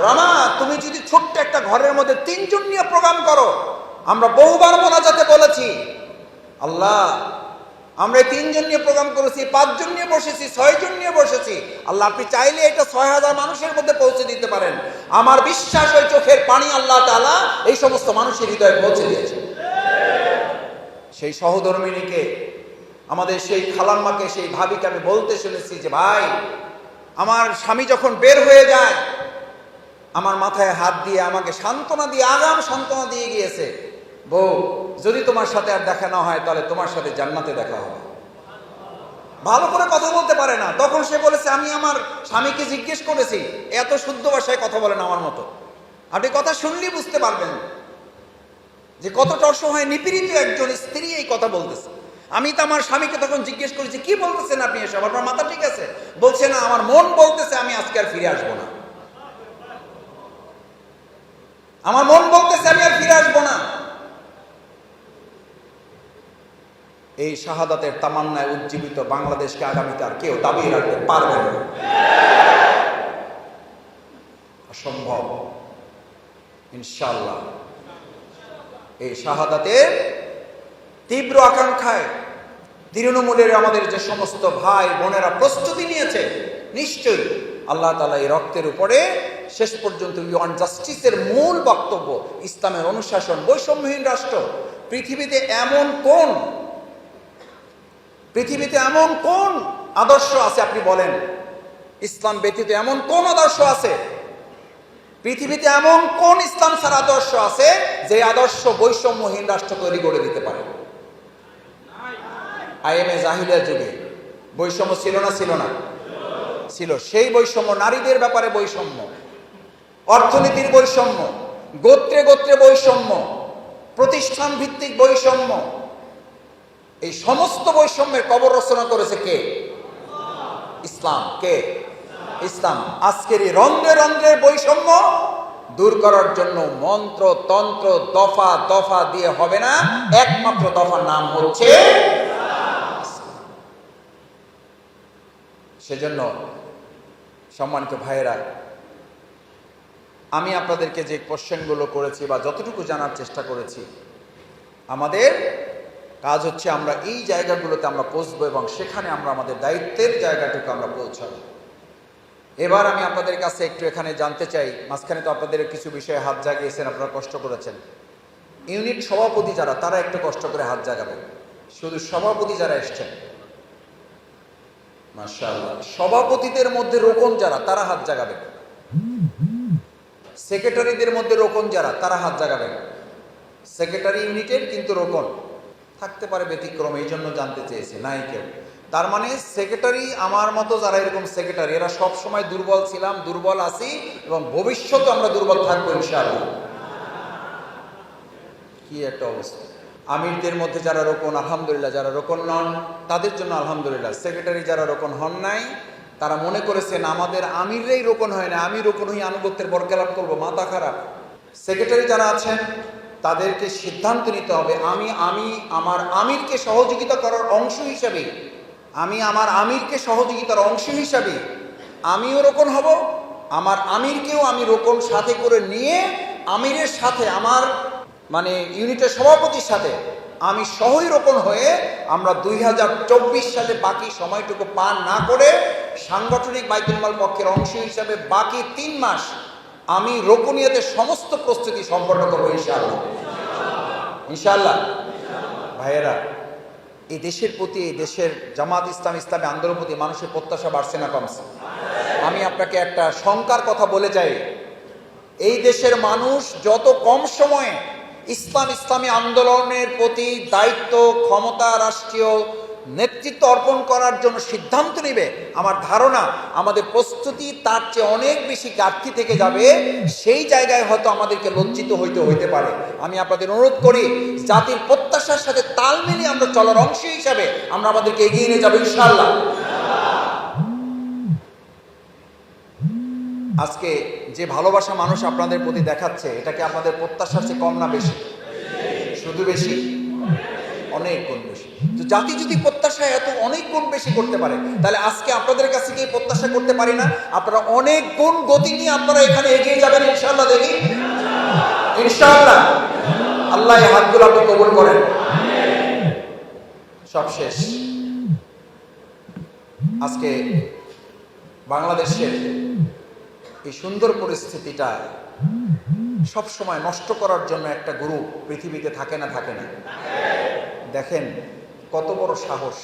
রমা। তুমি যদি ছোট্ট একটা ঘরের মধ্যে 3 জন নিয়ে প্রোগ্রাম করো, আমরা বহুবার মোনাজাতে বলেছি আল্লাহ আমরা 3 জন নিয়ে প্রোগ্রাম করেছি, 5 জন নিয়ে বসেছি, 6 জন নিয়ে বসেছি, আল্লাহ আপনি চাইলে এটা 6000 মানুষের মধ্যে পৌঁছে দিতে পারেন। আমার বিশ্বাস ওই চোখের পানি আল্লাহ তাআলা এই সমস্ত মানুষের হৃদয়ে পৌঁছে দিয়েছে। সেই সহধর্মিনীকে, আমাদের সেই খালাম্মাকে, সেই ভাবিকে আমি বলতে শুনেছি যে ভাই আমার স্বামী যখন বের হয়ে যায়, আমার মাথায় হাত দিয়ে আমাকে সান্ত্বনা দিয়ে, আগাম সান্ত্বনা দিয়ে গিয়েছে, বউ যদি তোমার সাথে আর দেখা না হয় তাহলে তোমার সাথে জান্নাতে দেখা হবে। ভালো করে কথা বলতে পারে না, তখন সে বলেছে আমি আমার স্বামীকে জিজ্ঞেস করেছি, এত শুদ্ধ ভাষায় কথা বলেন আমার মতো, আপনি কথা শুনলেই বুঝতে পারবেন যে কতটা অসহায় নিপীড়িত একজন স্ত্রী এই কথা বলতেছে। আমি তো আমার স্বামীকে তখন জিজ্ঞেস করেছি কি বলতেছেন আপনি এসব, আপনার মাথা ঠিক আছে? বলছে না, আমার মন বলতেছে আমি আজকে আর ফিরে আসবো না, আমার মন বলতেছে আমি আর ফিরে আসবো না। এই শাহাদাতের তামান্নায় উজ্জীবিত বাংলাদেশকে আগামীতে আর কেউ দাবিয়ে রাখতে পারবে না, অসম্ভব। ইনশাআল্লাহ এই শাহাদাতের তীব্র আকাঙ্ক্ষায় তৃণমূলের আমাদের যে সমস্ত ভাই বোনেরা প্রস্তুতি নিয়েছে, নিশ্চয়ই আল্লাহ তাআলা এই রক্তের উপরে শেষ পর্যন্ত ইউন জাস্টিসের মূল বক্তব্য, ইসলামের অনুশাসন, বৈষম্যহীন রাষ্ট্র। পৃথিবীতে এমন কোন আদর্শ আছে আপনি বলেন? ইসলাম ব্যতীত এমন কোন আদর্শ আছে? পৃথিবীতে এমন কোন ইসলাম ছাড়া আদর্শ আছে যে আদর্শ বৈষম্যহীন রাষ্ট্র তৈরি করে দিতে পারে? আইএমএ জাহিলিয়া যুগে বৈষম্য ছিল না? ছিল। সেই বৈষম্য, নারীদের ব্যাপারে বৈষম্য, অর্থনীতির বৈষম্য, গোত্রে গোত্রে বৈষম্য, প্রতিষ্ঠান ভিত্তিক বৈষম্য, এই সমস্ত বৈষম্যের কবর রচনা করেছে কে? ইসলাম। কে? ইসলাম। আজকের এই রন্ধ্রে রন্ধ্রের বৈষম্য দূর করার জন্য মন্ত্র তন্ত্র দফা দফা দিয়ে হবে না, একমাত্র দফার নাম হচ্ছে সেজন্য সম্মানিত ভাইয়েরা, আমি আপনাদেরকে যে কোশ্চেনগুলো করেছি বা যতটুকু জানার চেষ্টা করেছি, আমাদের কাজ হচ্ছে আমরা এই জায়গাগুলোতে আমরা পৌঁছবো এবং সেখানে আমরা আমাদের দায়িত্বের জায়গাটুকু আমরা পৌঁছাবো। এবার আমি আপনাদের কাছে একটু এখানে জানতে চাই, মাঝখানে তো আপনাদের কিছু বিষয়ে হাত জাগিয়েছেন, আপনারা কষ্ট করেছেন। ইউনিট সভাপতি যারা, তারা একটু কষ্ট করে হাত জাগাবেন। শুধু সভাপতি যারা এসছেন, মাশাআল্লাহ। সভাপতিদের মধ্যে রোকন যারা, তারা হাত জাগাবেন। সেক্রেটারিদের মধ্যে রোকন যারা, তারা হাত জাগাবেন। সেক্রেটারি ইউনিটের কিন্তু রোকন থাকতে পারে ব্যতিক্রম, এই জন্য জানতে চেয়েছি, নাই কেউ। তার মানে সেক্রেটারি আমার মতো যারা এরকম সেক্রেটারি, এরা সব সময় দুর্বল ছিলাম, দুর্বল আছি এবং ভবিষ্যতে আমরা দুর্বল থাকবো ইনশাআল্লাহ। কি একটা অবস্থা। আমিরদের মধ্যে যারা রোকন, আলহামদুলিল্লাহ। যারা রোকন নন তাদের জন্য আলহামদুলিল্লাহ। সেক্রেটারি যারা রোকন হন নাই, তারা মনে করেছেন আমাদের আমিররাই রোকন হয় না, আমি রোকন হই আনুগত্যের বরকেলাপ করবো, মাথা খারাপ। সেক্রেটারি যারা আছেন তাদেরকে সিদ্ধান্ত নিতে হবে, আমি আমার আমিরকে সহযোগিতা করার অংশ হিসাবে, আমি আমার আমিরকে সহযোগিতার অংশ হিসাবে আমিও রোকন হব, আমার আমিরকেও আমি রোকন সাথে করে নিয়ে আমিরের সাথে, আমার মানে ইউনিটের সভাপতির সাথে আমি সহই রোকন হয়ে আমরা 2024 সালে বাকি সময়টুকু পার না করে সাংগঠনিক বাইতুল মাল পক্ষের অংশ হিসাবে বাকি 3 মাস আমি রোকনিয়াতের সমস্ত প্রস্তুতি সম্পন্ন করবো ইনশাআল্লাহ। ইনশাআল্লাহ। ভাইয়েরা, এই দেশের প্রতি, এই দেশের জামাত ইসলামী আন্দোলনের প্রতি মানুষের প্রত্যাশা বাড়ছে না কমছে? আমি আপনাকে একটা শঙ্কার কথা বলে যাই, এই দেশের মানুষ যত কম সময়ে ইসলামী আন্দোলনের প্রতি দায়িত্ব, ক্ষমতা, রাষ্ট্রীয় নেতৃত্ব অর্পণ করার জন্য সিদ্ধান্ত নেবে, আমার ধারণা আমাদের প্রস্তুতি তার চেয়ে অনেক বেশি ঘাটতি থেকে যাবে। সেই জায়গায় হয়তো আমাদেরকে লজ্জিত হইতে পারে। আমি আপনাদের অনুরোধ করি, জাতির প্রত্যাশার সাথে তাল মিলিয়ে আমরা চলার অংশ হিসাবে আমরা আমাদেরকে এগিয়ে নিয়ে যাবো ইনশাআল্লাহ। আজকে যে ভালোবাসা মানুষ আপনাদের প্রতি দেখাচ্ছে, এটা কি আপনাদের প্রত্যাশার চেয়ে কম না বেশি? শুধু বেশি, অনেক গুণ বেশি। তো জাতি যদি প্রত্যাশা এত অনেক গুণ বেশি করতে পারে, তাহলে আজকে আপনাদের কাছে কি প্রত্যাশা করতে পারি না? আপনারা অনেক গুণ গতি নিয়ে আপনারা এখানে এগিয়ে যাবেন ইনশাআল্লাহ। দেখি ইনশাআল্লাহ। আল্লাহ এই হাতগুলো আপনি কবুল করেন। সব শেষ। আজকে বাংলাদেশের এই সুন্দর পরিস্থিতিটা সব সময় নষ্ট করার জন্য একটা গ্রুপ পৃথিবীতে থাকে না? দেখেন কত বড় সাহস।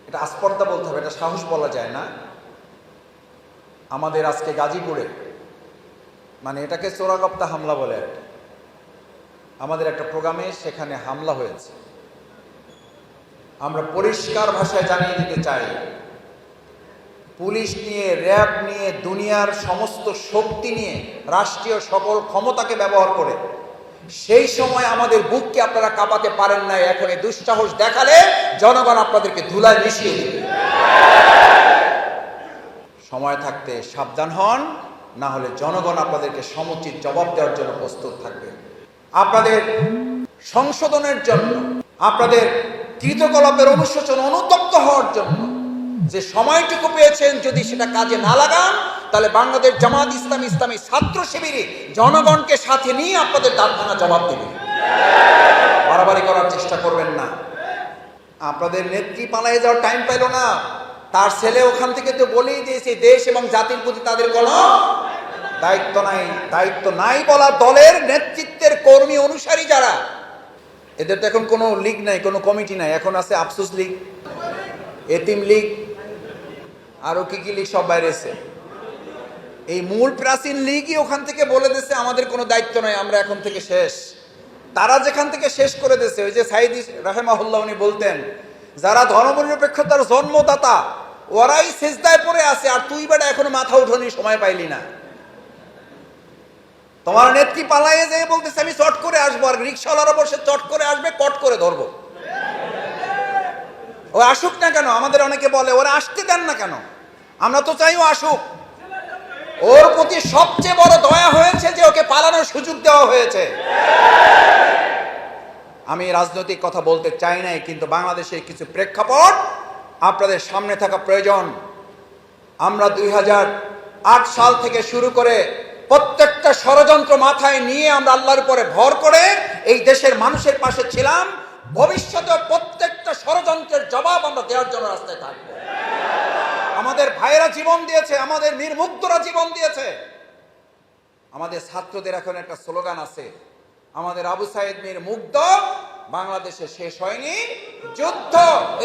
এটা আস্পর্ধা বলতে হবে, এটা সাহস বলা যায় না। আমাদের আজকে গাজীপুরে, মানে এটাকে চোরাগপ্তা হামলা বলে, আমাদের একটা প্রোগ্রামে সেখানে হামলা হয়েছে। আমরা পরিষ্কার ভাষায় জানিয়ে দিতে চাই, পুলিশ নিয়ে, র্যাব নিয়ে, দুনিয়ার সমস্ত শক্তি নিয়ে, রাষ্ট্রীয় সকল ক্ষমতাকে ব্যবহার করে সেই সময় আমাদের বুককে আপনারা কাঁপাতে পারেন না। এখন এই দুঃসাহস দেখালে জনগণ আপনাদেরকে ধুলায় মিশিয়ে দেবে। সময় থাকতে সাবধান হন, না হলে জনগণ আপনাদেরকে সমুচিত জবাব দেওয়ার জন্য প্রস্তুত থাকবে। আপনাদের সংশোধনের জন্য, আপনাদের কৃতকলাপের অনুশোচন, অনুতপ্ত হওয়ার জন্য যে সময়টুকু পেয়েছেন, যদি সেটা কাজে না লাগান, তাহলে বাংলাদেশ জামাত ইসলামী ছাত্র শিবিরে জনগণকে সাথে নিয়ে আপনাদের দাঁত ভাঙা জবাব দেবে। বাড়াবাড়ি করার চেষ্টা করবেন না। আপনাদের নেত্রী পালিয়ে যাওয়ার টাইম পেল না, তার ছেলে ওখান থেকে তো বলেই দিয়েছে দেশ এবং জাতির প্রতি তাদের কোনো দায়িত্ব নাই বলা দলের নেতৃত্বের কর্মী অনুসারী যারা, এদের তো এখন কোনো লীগ নাই, কোনো কমিটি নাই, এখন আছে আফসোস লীগ, এতিম লীগ, আরো কি লীগ সব বাইরে এসে। এই মূল প্রাচীন লীগই ওখান থেকে বলে দিয়েছে আমাদের কোনো দায়িত্ব নাই, আমরা এখন থেকে শেষ। তারা যেখান থেকে শেষ করে দিয়েছে, ওই যে সাইদি রাহেমাহুল্লাহ উনি বলতেন, যারা ধর্মনিরপেক্ষতার জন্মদাতা ওরাই সেজদায় পড়ে আছে, আর তুই বেটা এখনো মাথা উঠোনি, সময় পাইলি না। তোমার নেত্রী পালাইয়ে যেয়ে বলতেছে আমি চট করে আসবো, আর রিক্সাওয়ালারা বসে চট করে আসবে, কট করে ধরবো। ও আসুক না কেন? আমাদের অনেকে বলে ওরা আসতে দেন না কেন? আমরা তো চাই ও আসুক। ওর প্রতি সবচেয়ে বড় দয়া হয়েছে যে ওকে পালানোর সুযোগ দেওয়া হয়েছে। আমি রাজনৈতিক কথা বলতে চাই নাই, কিন্তু বাংলাদেশের কিছু প্রেক্ষাপট আপনাদের সামনে থাকা প্রয়োজন। আমরা 2008 সাল থেকে শুরু করে প্রত্যেকটা ষড়যন্ত্র মাথায় নিয়ে আমরা আল্লাহর উপরে ভর করে এই দেশের মানুষের পাশে ছিলাম। ভবিষ্যতে প্রত্যেকটা ষড়যন্ত্রের জবাব আমরা দেওয়ার জন্য রাস্তায় থাকবো। আমাদের ভাইয়েরা জীবন দিয়েছে, আমাদের মীর মুগ্ধরা জীবন দিয়েছে। আমাদের ছাত্রদের এখন একটা স্লোগান আছে, আমাদের আবু সাইদ মীর মুগ্ধ বাংলাদেশে শেষ হয়নি যুদ্ধ।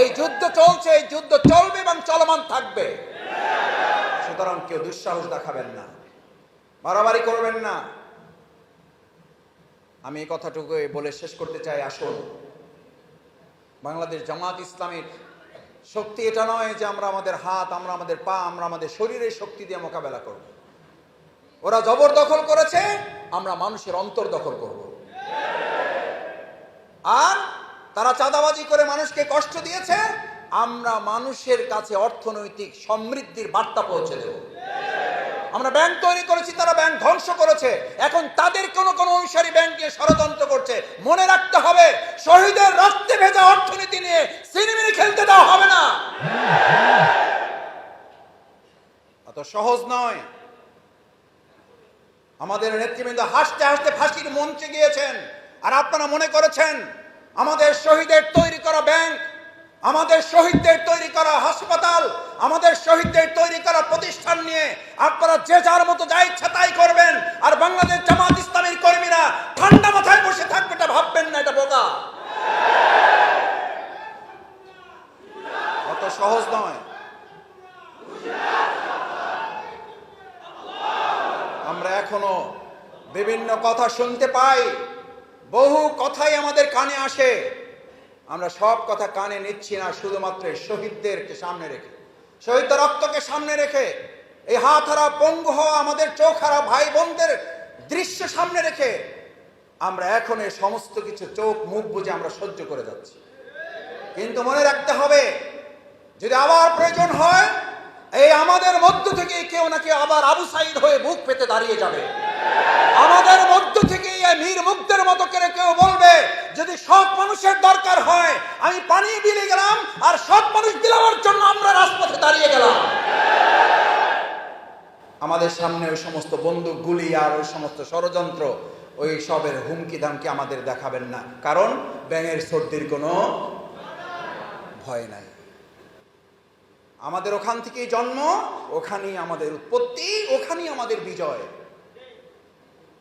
এই যুদ্ধ চলছে, এই যুদ্ধ চলবে এবং চলমান থাকবে। সুতরাং কেউ দুঃসাহস দেখাবেন না, বাড়াবাড়ি করবেন না। আমি এই কথাটুকু বলে শেষ করতে চাই। আসুন, বাংলাদেশ জামাত ইসলামের শক্তি এটা নয় যে আমরা আমাদের হাত, আমরা আমাদের পা, আমরা আমাদের শরীরের শক্তি দিয়ে মোকাবেলা করব। ওরা জবরদখল করেছে, আমরা মানুষের অন্তর দখল করব। আর তারা চাঁদাবাজি করে মানুষকে কষ্ট দিয়েছে, আমরা মানুষের কাছে অর্থনৈতিক সমৃদ্ধির বার্তা পৌঁছে দেব। আমরা ব্যাংক তৈরি করেছি, তারা ব্যাংক ধ্বংস করেছে। এখন তাদের কোন অনুসারী ব্যাংক নিয়ে ষড়যন্ত্র করছে। মনে রাখতে হবে, শহীদের রক্তে ভেজা অর্থনীতি নিয়ে সিনেমিনি খেলতে দেওয়া হবে না। অত সহজ নয়। আমাদের নেতৃবৃন্দ হাসতে হাসতে ফাঁসির মঞ্চে গিয়েছেন, আর আপনারা মনে করেছেন আমাদের শহীদের তৈরি করা ব্যাংক, আমাদের শহীদদের তৈরি করা হাসপাতাল, আমাদের শহীদদের তৈরি করা প্রতিষ্ঠান নিয়ে আপনারা যে যার মতো যা ইচ্ছা তাই করবেন, আর বাংলাদেশ জামাত ইসলামীর কর্মীরা ঠান্ডা মাথায় বসে থাকবে, এটা ভাববেন না, এটা বোকা। অত সহজ নয়। আমরা এখনো বিভিন্ন কথা শুনতে পাই, বহু কথাই আমাদের কানে আসে। আমরা সব কথা কানে নিচ্ছি না, শুধুমাত্র শহীদদেরকে সামনে রেখে, শহীদদের রক্তকে সামনে রেখে, এই হাত হারা পঙ্গু হওয়া আমাদের চোখ হারা ভাই বোনদের দৃশ্য সামনে রেখে আমরা এখন এই সমস্ত কিছু চোখ মুখ বুঝে আমরা সহ্য করে যাচ্ছি। কিন্তু মনে রাখতে হবে, যদি আবার প্রয়োজন হয়, এই আমাদের মধ্য থেকে কেউ না কেউ আবার আবু সাইদ হয়ে বুক পেতে দাঁড়িয়ে যাবে। আমাদের মধ্য থেকে এই মীর মুগ্ধের মতো করে কেউ বলবে, যদি সৎ মানুষের দরকার হয় আমি পানি বিলে গেলাম, আর সৎ মানুষ দিলার জন্য আমরা রাজপথে দাঁড়িয়ে গেলাম। আমাদের সামনে ওই সমস্ত বন্দুক গুলি আর ওই সমস্ত ষড়যন্ত্র, ওই সবের হুমকি দামকি আমাদের দেখাবেন না, কারণ ব্যাঙের সর্দির কোনো ভয় নাই। আমাদের ওখান থেকেই জন্ম, ওখানেই আমাদের উৎপত্তি, ওখানেই আমাদের বিজয়।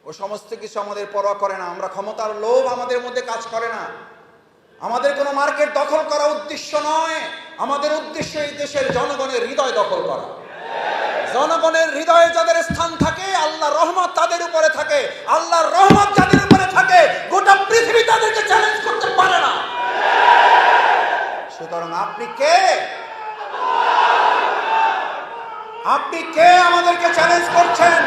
ও সমস্ত কিছু আমাদের পরোয়া করে না। আমরা ক্ষমতার লোভ আমাদের মধ্যে কাজ করে না। আমাদের কোনো মার্কেট দখল করা উদ্দেশ্য নয়, আমাদের উদ্দেশ্য এই দেশের জনগণের হৃদয় দখল করা। জনগণের হৃদয়ে যাদের স্থান থাকে, আল্লাহর রহমত তাদের উপরে থাকে। আল্লাহর রহমত যাদের উপরে থাকে, গোটা পৃথিবী তাদেরকে চ্যালেঞ্জ করতে পারে না। সুতরাং আপনি কে? আপনি কে আমাদেরকে চ্যালেঞ্জ করছেন?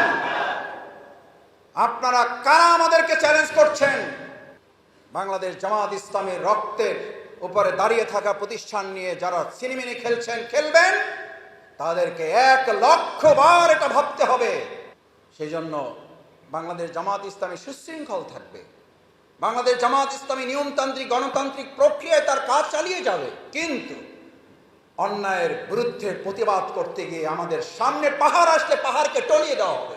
আপনারা কারা আমাদেরকে চ্যালেঞ্জ করছেন? বাংলাদেশ জামাত ইসলামের রক্তের উপরে দাঁড়িয়ে থাকা প্রতিষ্ঠান নিয়ে যারা সিনেমিনি খেলছেন, খেলবেন, তাদেরকে 1,00,000 বার এটা ভাবতে হবে। সেই জন্য বাংলাদেশ জামাত ইসলামী সুশৃঙ্খল থাকবে। বাংলাদেশ জামাত ইসলামী নিয়মতান্ত্রিক গণতান্ত্রিক প্রক্রিয়ায় তার কাজ চালিয়ে যাবে। কিন্তু অন্যায়ের বিরুদ্ধে প্রতিবাদ করতে গিয়ে আমাদের সামনে পাহাড় আসলে পাহাড়কে টলিয়ে দেওয়া হবে।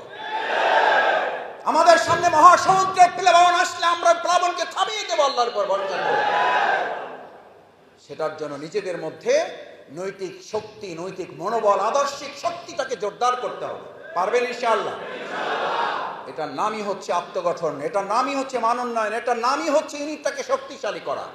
আমাদের সামনে মহাসমুদ্রের প্লাবন আসলে আমরা প্লাবনকে থামিয়ে দেবো আল্লাহর উপর ভরসা করে। সেটার জন্য নিজেদের মধ্যে নৈতিক শক্তি, নৈতিক মনোবল, আদর্শিক শক্তিটাকে জোরদার করতে হবে। পারবেন ইনশাআল্লাহ? এটার নামই হচ্ছে আত্মগঠন, এটার নামই হচ্ছে মানোন্নয়ন, এটার নামই হচ্ছে ইউনিটটাকে শক্তিশালী করা।